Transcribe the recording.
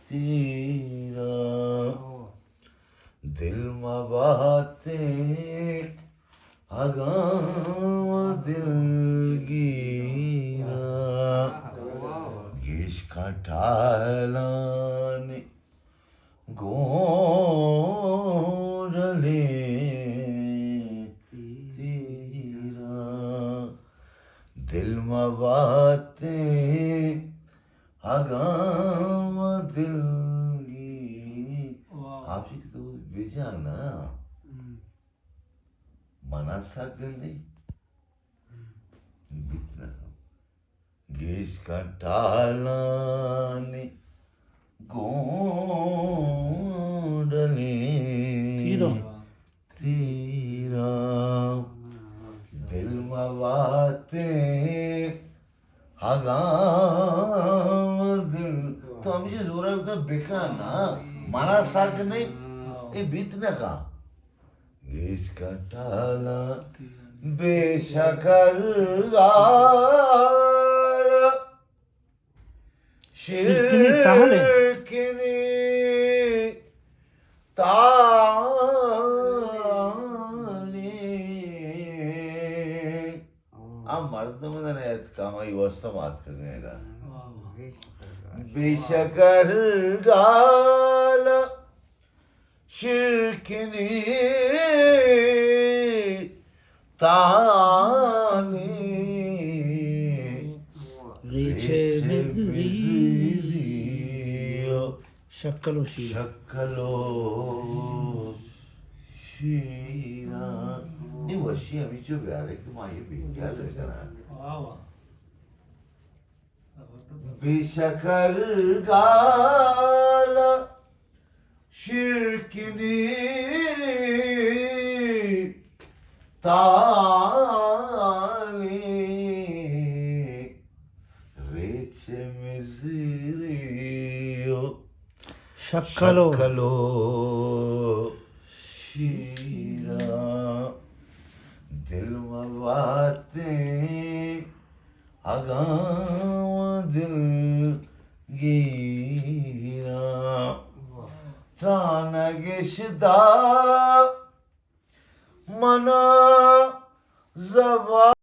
तेरा दिल में बातें अगाम दिलगीरा गिश का ठालाने गोरले तेरा दिल में बातें अगाम दिलगी आपसे तो बेजा ना मना सकते नहीं बितना गेस का टालाने गोंडले तेरा दिल में बातें हगाम दिल तो हम ये जोरा होता बेका ना मना सकते नहीं ये बितना का गेस का टाला बेशकर शिरकिनी ताली अब मर्द में ना कामाई वास्ता बात कर रहे हैं बेशकर गाल शिरकिनी ताली रीचे मिज़रियो शक्लो शीरा नहीं वशी अभी जो प्यारे कि माँ ये बिंदिया लेकर आया बेशकर गाल शिरकिनी ताली रेचे मिज़रियो शक्लो शीरा दिल में बातें अगाम दिल गीरा त्रानगिशदा मना जबा